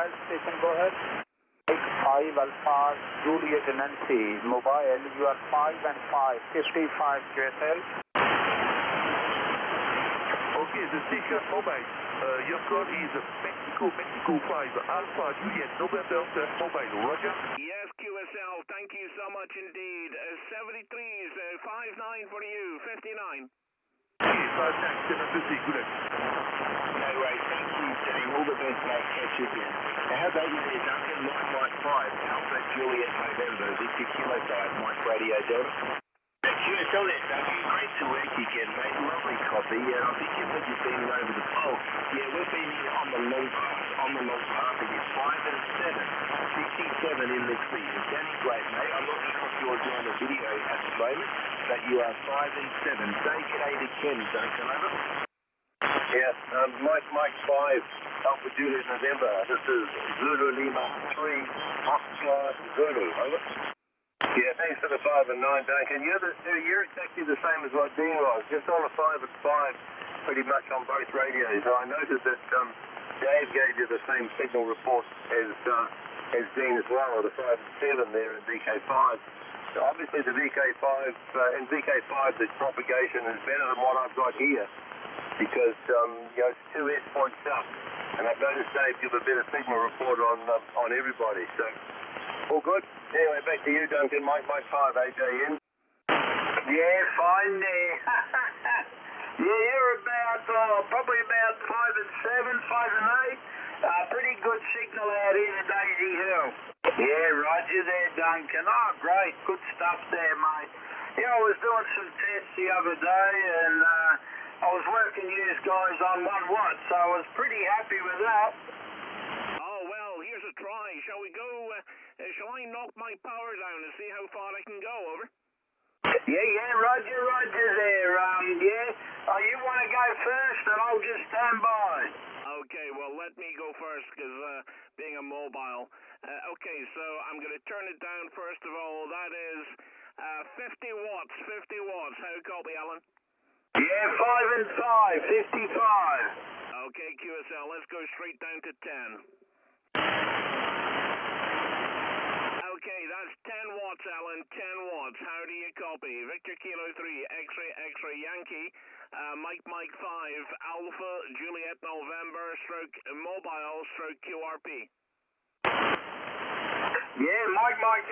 mobile station, go ahead. 5 Alpha Juliet Nancy, mobile, you are 5 and 5, 55 QSL. Okay, the station mobile, your code is Mexico 5, Alpha Juliet November mobile, roger? Yes, QSL, thank you so much indeed. 73 is 59 for you, 59. Okay, 59, 73, good luck. No way, thank you, Danny. All the best, mate. Catch you again. Now, how about you there, Duncan? Mike Mike 5, Alpha Juliet November, Victor Kilo 5, Mike Radio Delta. QSL there, Duncan. Great to work again, mate. Lovely copy. I think you said you've been over the pole. Yeah, we've been here on the long pass. And it's 5 and 7. 67 in the clear. Danny, great, mate. I'm not sure if you're doing a video at the moment, but you are 5 and 7. Say g'day to Ken, Duncan, over. Yes, Mike 5, Alpha Juliet November. This is Zulu Lima 3, Oscar Zulu, over. Yeah, thanks for the 5 and 9, Duncan. You're exactly the same as what Dean was, just on a 5 and 5, pretty much on both radios. I noted that Dave gave you the same signal report as Dean as well, or the 5 and 7 there in VK5. So obviously the VK5, in VK5 the propagation is better than what I've got here, because it's 2S points up, and I've noticed Dave give a better signal report on everybody, so all good. Anyway, back to you, Duncan. Mike 5, AJN. Yeah, fine there. Yeah, you're probably about 5 and 7, 5 and 8. Pretty good signal out here at Daisy Hill. Yeah, roger there, Duncan. Oh, great. Good stuff there, mate. Yeah, I was doing some tests the other day, and I was working you guys on 1 watt, so I was pretty happy with that. Oh, well, here's a try. Shall we go, shall I knock my power down and see how far I can go, over? Yeah, roger there. Yeah, you want to go first, and I'll just stand by. Okay, well, let me go first, because being a mobile. Okay, so I'm going to turn it down first of all. That is 50 watts, 50 watts. How copy, Alan? Yeah, 5 and 5, 55. Okay, QSL, let's go straight down to 10. Okay, that's 10 watts, Alan, 10 watts. How do you copy? Victor Kilo 3, X-ray Yankee, Mike 5, Alpha Juliet November, stroke mobile, stroke QRP. Yeah, Mike 5,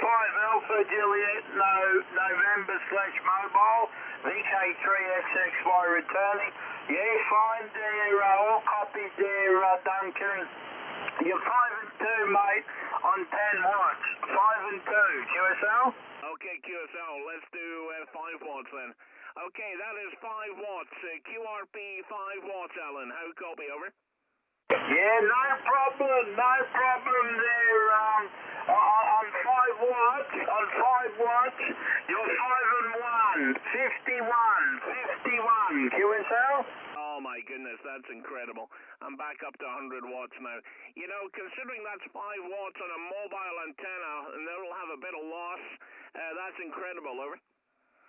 Alpha Juliet November / mobile, VK3XXY returning. Yeah, fine there, all copies there, Duncan. You're 5 and 2, mate, on 10 watts. 5 and 2, QSL? Okay, QSL, let's do 5 watts then. Okay, that is 5 watts. QRP 5 watts, Alan. How copy, over? Yeah, no problem there. On 5 watts, you're 5 and 1. 51, QSL? Oh my goodness, that's incredible. I'm back up to 100 watts now. You know, considering that's 5 watts on a mobile antenna, and it'll have a bit of loss, that's incredible, over?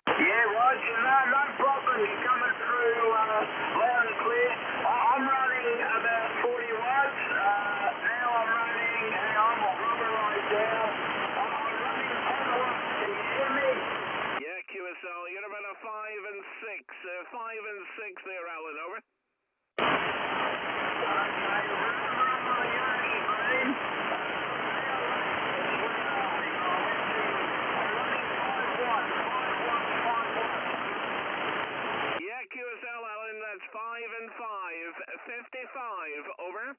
Yeah, roger, no problem. You're coming through loud and clear. I'm running about 40 watts. Now I'm running, hang on, I'll rub it right down. I'm running 10 watts. Can you hear me? Yeah, QSL, you're about a 5 and 6. 5 and 6 there, Alan, over? QSL, Alan, that's 5 and 5, 55, over.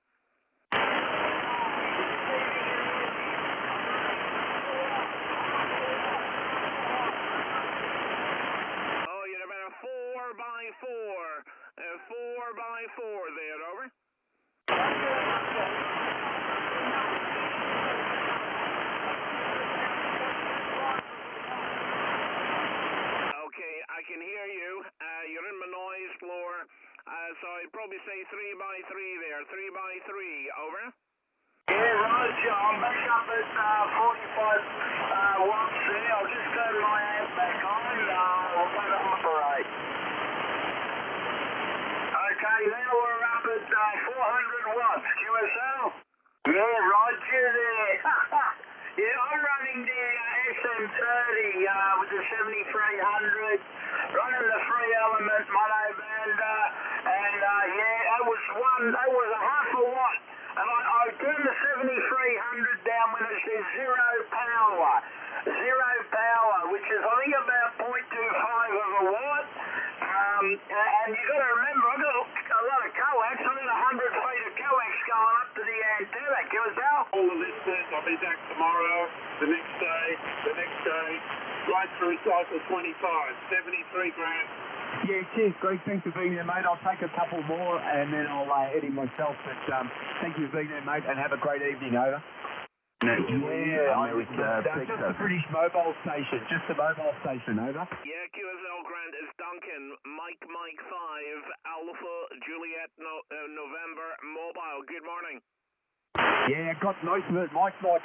Oh, you're about a 4 by 4, 4 by 4 there, over. Okay, I can hear you. You're in my noise floor, so I'd probably say 3 by 3 there. 3 by 3, over. Yeah, roger. I'm back up at 45 watts there. I'll just turn my amp back on. We're going to operate. Okay, now we're up at 400 watts. QSL? Yeah, Roger there. Yeah, I'm running the SM30 with the 7300, running the free element mono band, and yeah, that was a half a watt, and I turned the 7300 down when it says zero power, which is I think about 0.25 of a watt. And you got to remember, I've got a lot of coax. I got 100 feet of coax going up to the antenna. Can you tell? All the listeners, I'll be back tomorrow, the next day, right through cycle 25, 73 grand. Yeah, cheers, Greg. Thanks for being there, mate. I'll take a couple more and then I'll head in myself. But thank you for being there, mate, and have a great evening. Over. Just the British mobile station. Just the mobile station. Over. Yeah, QSL Grant is Duncan, Mike 5, Alpha, Juliet, November, mobile. Good morning. Yeah, got most of it. Mike 5,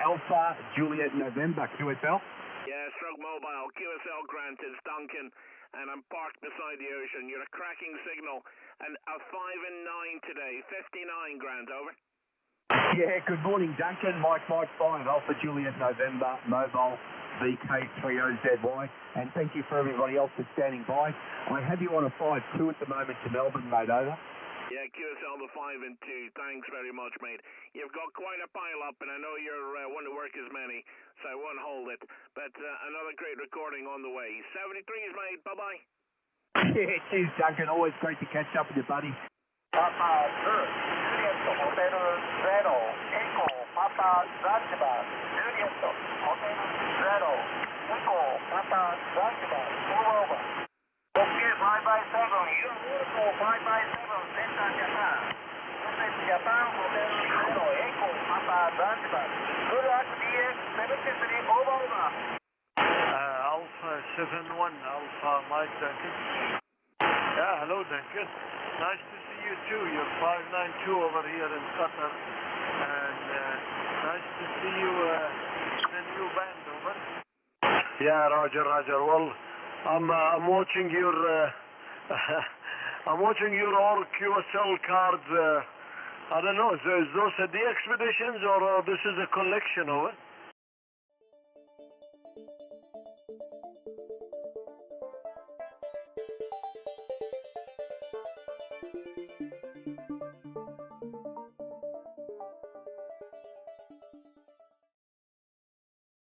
Alpha, Juliet, November, QSL. Yeah, stroke mobile. QSL Grant is Duncan, and I'm parked beside the ocean. You're a cracking signal, and a 5 and 9 today. 59 grand. Over. Yeah, good morning, Duncan. Mike 5, Alpha, Juliet, November, mobile, VK30ZY. And thank you for everybody else that's standing by. I have you on a 5-2 at the moment to Melbourne, mate. Over. Yeah, QSL the 5 and 2. Thanks very much, mate. You've got quite a pile up, and I know you're one to work as many, so I won't hold it. But another great recording on the way. 73 is made. Bye-bye. Yeah, cheers, Duncan. Always great to catch up with you, buddy. Papa 2, Juliet Hotel 0, Echo, Papa Zanzibar, Juliet Hotel 0, Echo, Papa Zanzibar, pull over. Okay, 5x7, Universal 5x7, Center Japan. This is Japan Hotel 0, Echo, Papa Zanzibar. Good luck, DX73, over. Alpha 71, Alpha Mike Duncan. Yeah, hello Duncan. Nice to see you too. You're 592 over here in Qatar. And nice to see you in a new band, over. Yeah, Roger. Well, I'm watching your I'm watching your all QSL cards. I don't know, is those the expeditions or this is a collection, over?